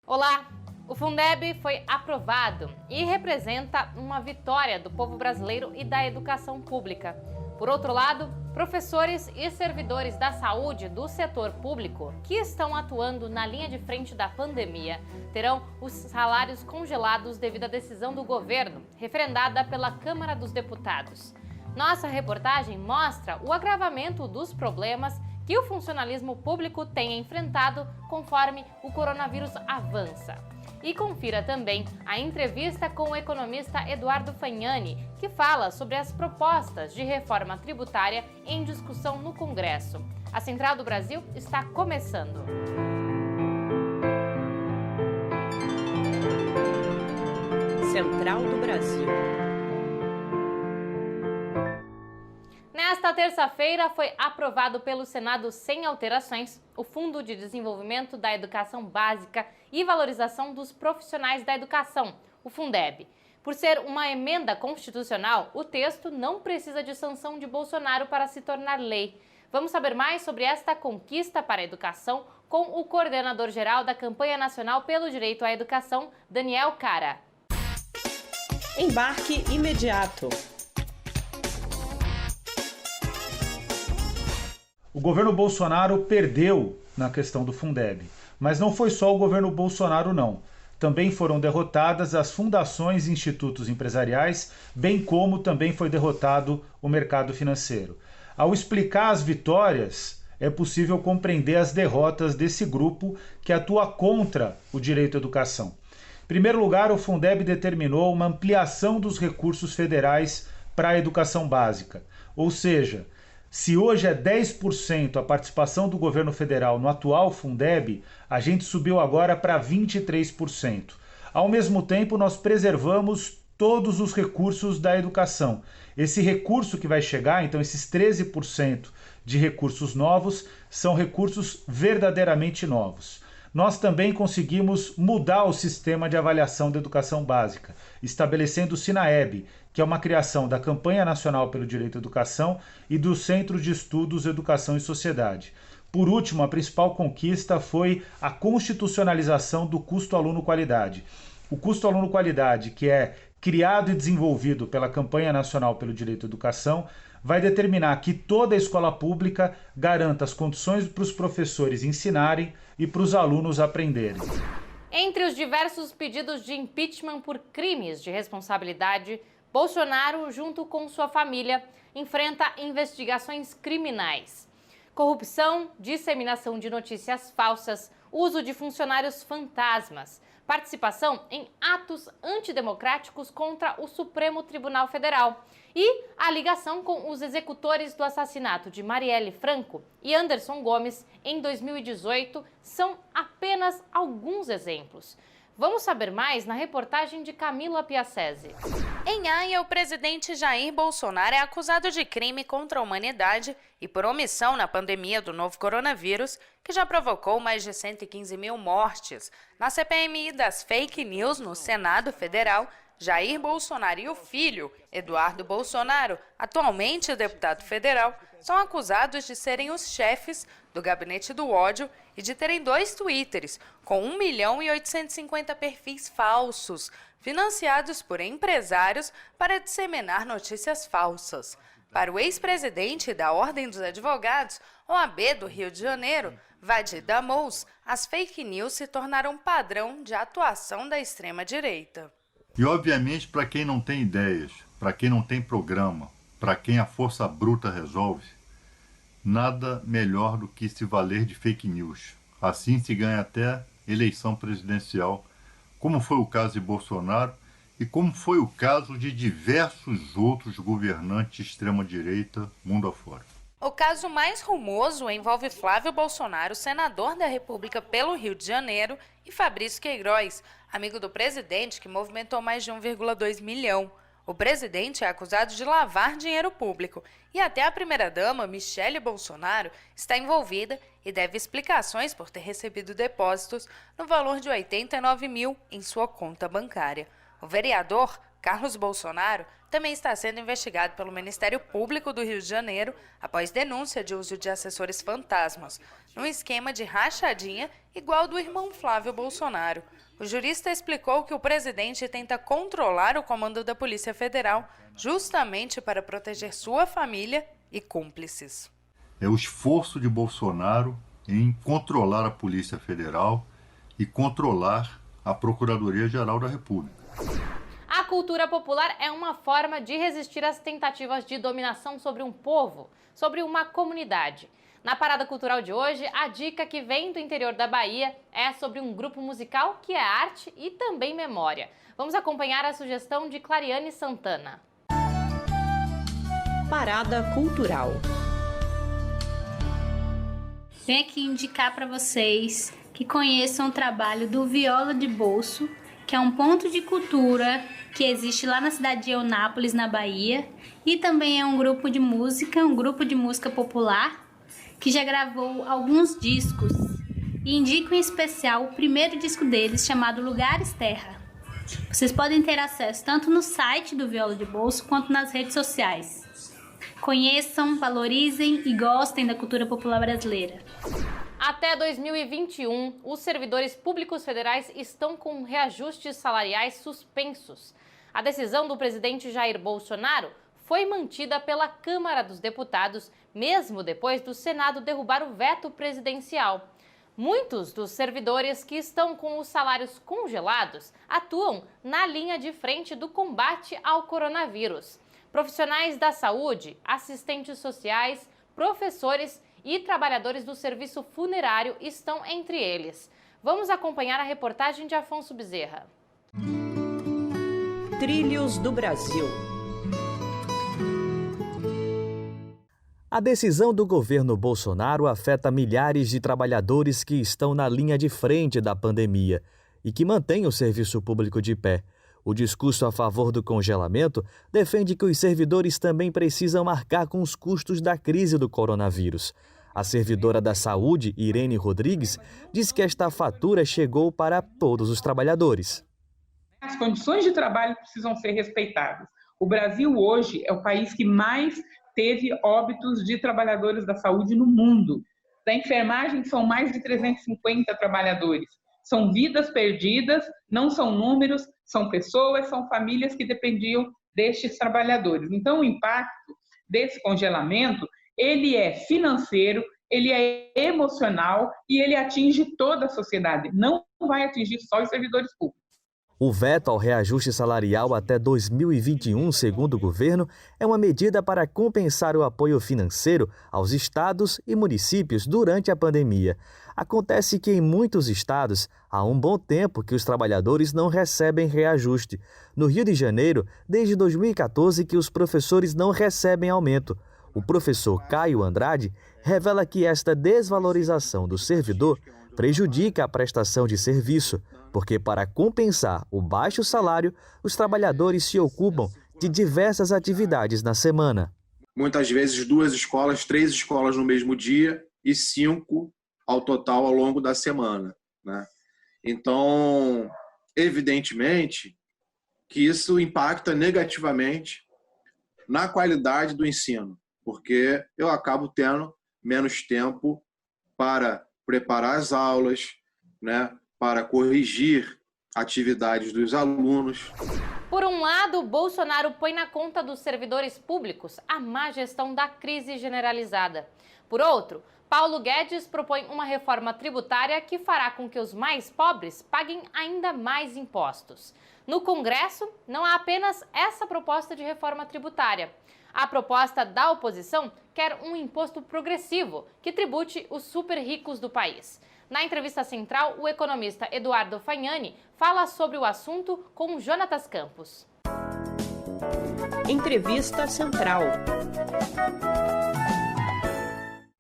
Olá! O Fundeb foi aprovado e representa uma vitória do povo brasileiro e da educação pública. Por outro lado, professores e servidores da saúde do setor público que estão atuando na linha de frente da pandemia terão os salários congelados devido à decisão do governo, referendada pela Câmara dos Deputados. Nossa reportagem mostra o agravamento dos problemas que o funcionalismo público tem enfrentado conforme o coronavírus avança. E confira também a entrevista com o economista Eduardo Fagnani, que fala sobre as propostas de reforma tributária em discussão no Congresso. A Central do Brasil está começando. Central do Brasil. Nesta terça-feira foi aprovado pelo Senado sem alterações o Fundo de Desenvolvimento da Educação Básica e Valorização dos Profissionais da Educação, o Fundeb. Por ser uma emenda constitucional, o texto não precisa de sanção de Bolsonaro para se tornar lei. Vamos saber mais sobre esta conquista para a educação com o coordenador-geral da Campanha Nacional pelo Direito à Educação, Daniel Cara. Embarque imediato. O governo Bolsonaro perdeu na questão do Fundeb, mas não foi só o governo Bolsonaro não. Também foram derrotadas as fundações e institutos empresariais, bem como também foi derrotado o mercado financeiro. Ao explicar as vitórias, é possível compreender as derrotas desse grupo que atua contra o direito à educação. Em primeiro lugar, o Fundeb determinou uma ampliação dos recursos federais para a educação básica, ou seja, se hoje é 10% a participação do governo federal no atual Fundeb, a gente subiu agora para 23%. Ao mesmo tempo, nós preservamos todos os recursos da educação. Esse recurso que vai chegar, então esses 13% de recursos novos, são recursos verdadeiramente novos. Nós também conseguimos mudar o sistema de avaliação da educação básica, estabelecendo o SINAEB, que é uma criação da Campanha Nacional pelo Direito à Educação e do Centro de Estudos Educação e Sociedade. Por último, a principal conquista foi a constitucionalização do custo aluno-qualidade. O custo aluno-qualidade, que é criado e desenvolvido pela Campanha Nacional pelo Direito à Educação, vai determinar que toda a escola pública garanta as condições para os professores ensinarem e para os alunos aprenderem. Entre os diversos pedidos de impeachment por crimes de responsabilidade, Bolsonaro, junto com sua família, enfrenta investigações criminais. Corrupção, disseminação de notícias falsas, uso de funcionários fantasmas, participação em atos antidemocráticos contra o Supremo Tribunal Federal e a ligação com os executores do assassinato de Marielle Franco e Anderson Gomes em 2018 são apenas alguns exemplos. Vamos saber mais na reportagem de Camila Piacese. Em Haia, o presidente Jair Bolsonaro é acusado de crime contra a humanidade e por omissão na pandemia do novo coronavírus, que já provocou mais de 115 mil mortes. Na CPMI das fake news no Senado Federal, Jair Bolsonaro e o filho, Eduardo Bolsonaro, atualmente deputado federal, são acusados de serem os chefes do gabinete do ódio e de terem 2 twitters com 1.850.000 perfis falsos, financiados por empresários para disseminar notícias falsas. Para o ex-presidente da Ordem dos Advogados, OAB do Rio de Janeiro, Vadir Damous, as fake news se tornaram padrão de atuação da extrema-direita. E, obviamente, para quem não tem ideias, para quem não tem programa, para quem a força bruta resolve, nada melhor do que se valer de fake news. Assim se ganha até eleição presidencial, como foi o caso de Bolsonaro e como foi o caso de diversos outros governantes de extrema-direita mundo afora. O caso mais rumoso envolve Flávio Bolsonaro, senador da República pelo Rio de Janeiro, e Fabrício Queiroz, amigo do presidente que movimentou mais de 1,2 milhão. O presidente é acusado de lavar dinheiro público e até a primeira-dama, Michele Bolsonaro, está envolvida e deve explicações por ter recebido depósitos no valor de 89 mil em sua conta bancária. O vereador Carlos Bolsonaro, também está sendo investigado pelo Ministério Público do Rio de Janeiro após denúncia de uso de assessores fantasmas, num esquema de rachadinha igual ao do irmão Flávio Bolsonaro. O jurista explicou que o presidente tenta controlar o comando da Polícia Federal justamente para proteger sua família e cúmplices. É o esforço de Bolsonaro em controlar a Polícia Federal e controlar a Procuradoria-Geral da República. A cultura popular é uma forma de resistir às tentativas de dominação sobre um povo, sobre uma comunidade. Na Parada Cultural de hoje, a dica que vem do interior da Bahia é sobre um grupo musical que é arte e também memória. Vamos acompanhar a sugestão de Clariane Santana. Parada Cultural. Venho aqui indicar para vocês que conheçam o trabalho do Viola de Bolso, que é um ponto de cultura que existe lá na cidade de Eunápolis, na Bahia, e também é um grupo de música popular, que já gravou alguns discos. E indico em especial o primeiro disco deles, chamado Lugares Terra. Vocês podem ter acesso tanto no site do Viola de Bolso quanto nas redes sociais. Conheçam, valorizem e gostem da cultura popular brasileira. Até 2021, os servidores públicos federais estão com reajustes salariais suspensos. A decisão do presidente Jair Bolsonaro foi mantida pela Câmara dos Deputados, mesmo depois do Senado derrubar o veto presidencial. Muitos dos servidores que estão com os salários congelados atuam na linha de frente do combate ao coronavírus. Profissionais da saúde, assistentes sociais, professores e trabalhadores do serviço funerário estão entre eles. Vamos acompanhar a reportagem de Afonso Bezerra. Trilhos do Brasil. A decisão do governo Bolsonaro afeta milhares de trabalhadores que estão na linha de frente da pandemia e que mantêm o serviço público de pé. O discurso a favor do congelamento defende que os servidores também precisam arcar com os custos da crise do coronavírus. A servidora da Saúde, Irene Rodrigues, diz que esta fatura chegou para todos os trabalhadores. As condições de trabalho precisam ser respeitadas. O Brasil hoje é o país que mais teve óbitos de trabalhadores da saúde no mundo. Da enfermagem são mais de 350 trabalhadores. São vidas perdidas, não são números, são pessoas, são famílias que dependiam destes trabalhadores. Então, o impacto desse congelamento, ele é financeiro, ele é emocional e ele atinge toda a sociedade. Não vai atingir só os servidores públicos. O veto ao reajuste salarial até 2021, segundo o governo, é uma medida para compensar o apoio financeiro aos estados e municípios durante a pandemia. Acontece que em muitos estados há um bom tempo que os trabalhadores não recebem reajuste. No Rio de Janeiro, desde 2014 que os professores não recebem aumento. O professor Caio Andrade revela que esta desvalorização do servidor prejudica a prestação de serviço, porque para compensar o baixo salário, os trabalhadores se ocupam de diversas atividades na semana. Muitas vezes 2 escolas, 3 escolas no mesmo dia e 5 ao total ao longo da semana, né? Então, evidentemente que isso impacta negativamente na qualidade do ensino, porque eu acabo tendo menos tempo para preparar as aulas, né, para corrigir atividades dos alunos. Por um lado, Bolsonaro põe na conta dos servidores públicos a má gestão da crise generalizada. Por outro, Paulo Guedes propõe uma reforma tributária que fará com que os mais pobres paguem ainda mais impostos. No Congresso, não há apenas essa proposta de reforma tributária. A proposta da oposição quer um imposto progressivo que tribute os super ricos do país. Na entrevista central, o economista Eduardo Fagnani fala sobre o assunto com Jonatas Campos. Entrevista Central.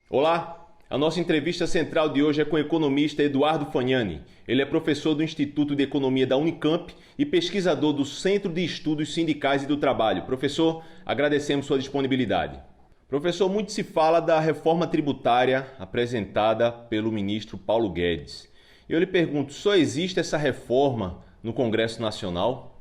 Olá! A nossa entrevista central de hoje é com o economista Eduardo Fagnani. Ele é professor do Instituto de Economia da Unicamp e pesquisador do Centro de Estudos Sindicais e do Trabalho. Professor, agradecemos sua disponibilidade. Professor, muito se fala da reforma tributária apresentada pelo ministro Paulo Guedes. Eu lhe pergunto, só existe essa reforma no Congresso Nacional?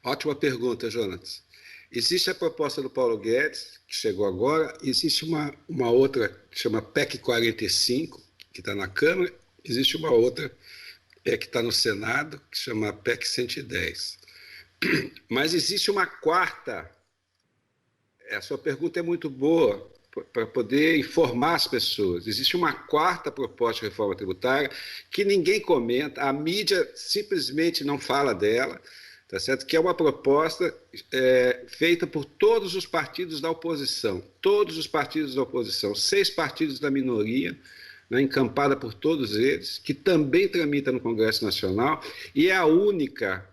Ótima pergunta, Jonas. Existe a proposta do Paulo Guedes, que chegou agora, existe uma outra que chama PEC 45, que está na Câmara, existe uma outra que está no Senado, que chama PEC 110. Mas existe uma quarta, a sua pergunta é muito boa, para poder informar as pessoas. Existe uma quarta proposta de reforma tributária que ninguém comenta, a mídia simplesmente não fala dela, tá certo? Que é uma proposta feita por todos os partidos da oposição, 6 partidos da minoria, né, encampada por todos eles, que também tramita no Congresso Nacional, e é a única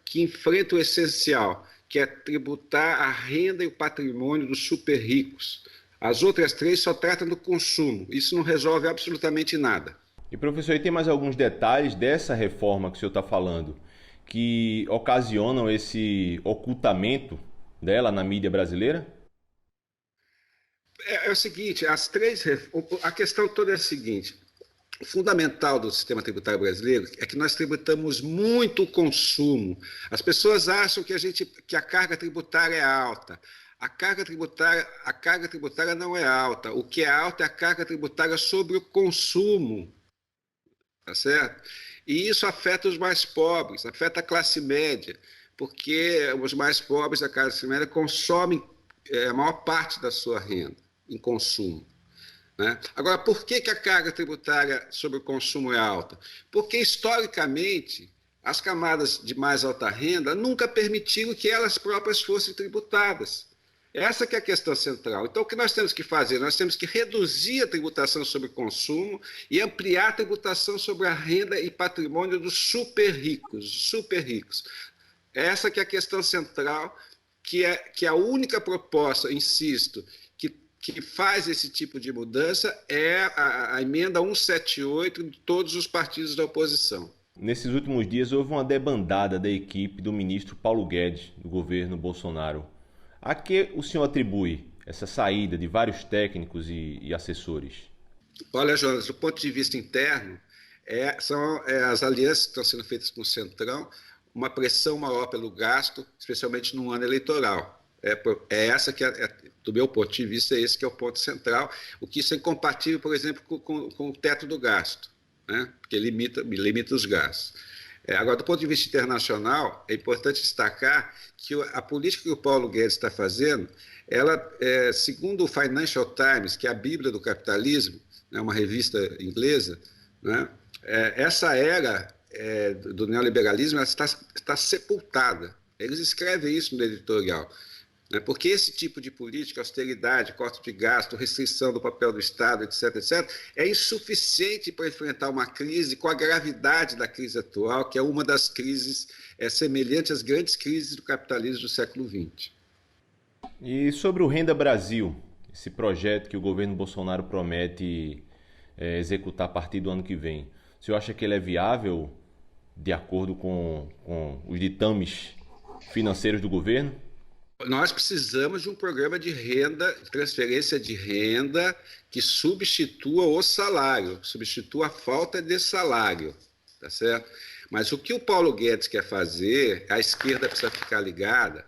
que enfrenta o essencial, que é tributar a renda e o patrimônio dos super ricos. As outras 3 só tratam do consumo, isso não resolve absolutamente nada. E professor, e tem mais alguns detalhes dessa reforma que o senhor está falando, que ocasionam esse ocultamento dela na mídia brasileira? É o seguinte, a questão toda é a seguinte: o fundamental do sistema tributário brasileiro é que nós tributamos muito o consumo. As pessoas acham que a carga tributária é alta. A carga tributária não é alta. O que é alta é a carga tributária sobre o consumo. Tá certo? E isso afeta os mais pobres, afeta a classe média, porque os mais pobres da classe média consomem a maior parte da sua renda em consumo. Né? Agora, por que a carga tributária sobre o consumo é alta? Porque, historicamente, as camadas de mais alta renda nunca permitiram que elas próprias fossem tributadas. Essa que é a questão central. Então, o que nós temos que fazer? Nós temos que reduzir a tributação sobre o consumo e ampliar a tributação sobre a renda e patrimônio dos super ricos. Essa que é a questão central, que é a única proposta, insisto, que faz esse tipo de mudança é a emenda 178 de todos os partidos da oposição. Nesses últimos dias houve uma debandada da equipe do ministro Paulo Guedes, do governo Bolsonaro. A que o senhor atribui essa saída de vários técnicos e assessores? Olha, Jonas, do ponto de vista interno, são as alianças que estão sendo feitas com o Centrão, uma pressão maior pelo gasto, especialmente no ano eleitoral. Essa que, do meu ponto de vista, esse que é o ponto central, o que isso é incompatível, por exemplo, com o teto do gasto, né? Porque limita os gastos. Agora, do ponto de vista internacional, é importante destacar que a política que o Paulo Guedes está fazendo, ela, segundo o Financial Times, que é a bíblia do capitalismo, né, uma revista inglesa, né, essa era do neoliberalismo ela está sepultada. Eles escrevem isso no editorial. Porque esse tipo de política, austeridade, corte de gasto, restrição do papel do Estado, etc., é insuficiente para enfrentar uma crise com a gravidade da crise atual, que é uma das crises semelhantes às grandes crises do capitalismo do século XX. E sobre o Renda Brasil, esse projeto que o governo Bolsonaro promete executar a partir do ano que vem, o senhor acha que ele é viável de acordo com os ditames financeiros do governo? Nós precisamos de um programa de renda, de transferência de renda, que substitua o salário, substitua a falta de salário, tá certo? Mas o que o Paulo Guedes quer fazer, a esquerda precisa ficar ligada,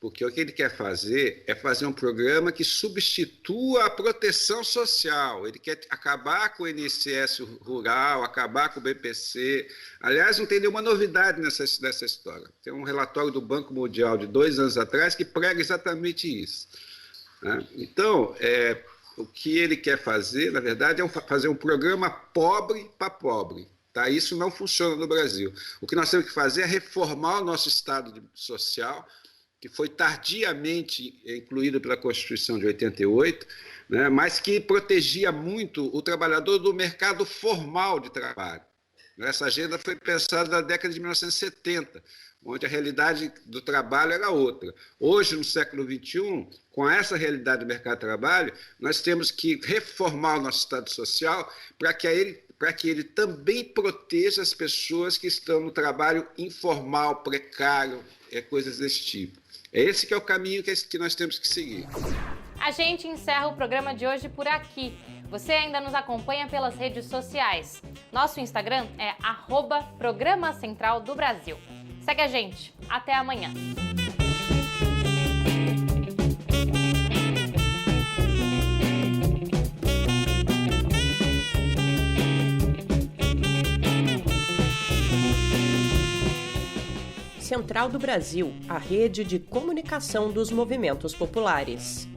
porque o que ele quer fazer é fazer um programa que substitua a proteção social. Ele quer acabar com o INSS rural, acabar com o BPC. Aliás, não tem nenhuma novidade nessa história. Tem um relatório do Banco Mundial de 2 anos atrás que prega exatamente isso. Né? Então, o que ele quer fazer, na verdade, é fazer um programa pobre para pobre. Tá? Isso não funciona no Brasil. O que nós temos que fazer é reformar o nosso Estado social, que foi tardiamente incluído pela Constituição de 88, né, mas que protegia muito o trabalhador do mercado formal de trabalho. Essa agenda foi pensada na década de 1970, onde a realidade do trabalho era outra. Hoje, no século XXI, com essa realidade do mercado de trabalho, nós temos que reformar o nosso Estado social para que ele também proteja as pessoas que estão no trabalho informal, precário, coisas desse tipo. Esse que é o caminho que nós temos que seguir. A gente encerra o programa de hoje por aqui. Você ainda nos acompanha pelas redes sociais. Nosso Instagram é @Programa Central do Brasil. Segue a gente. Até amanhã. Central do Brasil, a rede de comunicação dos movimentos populares.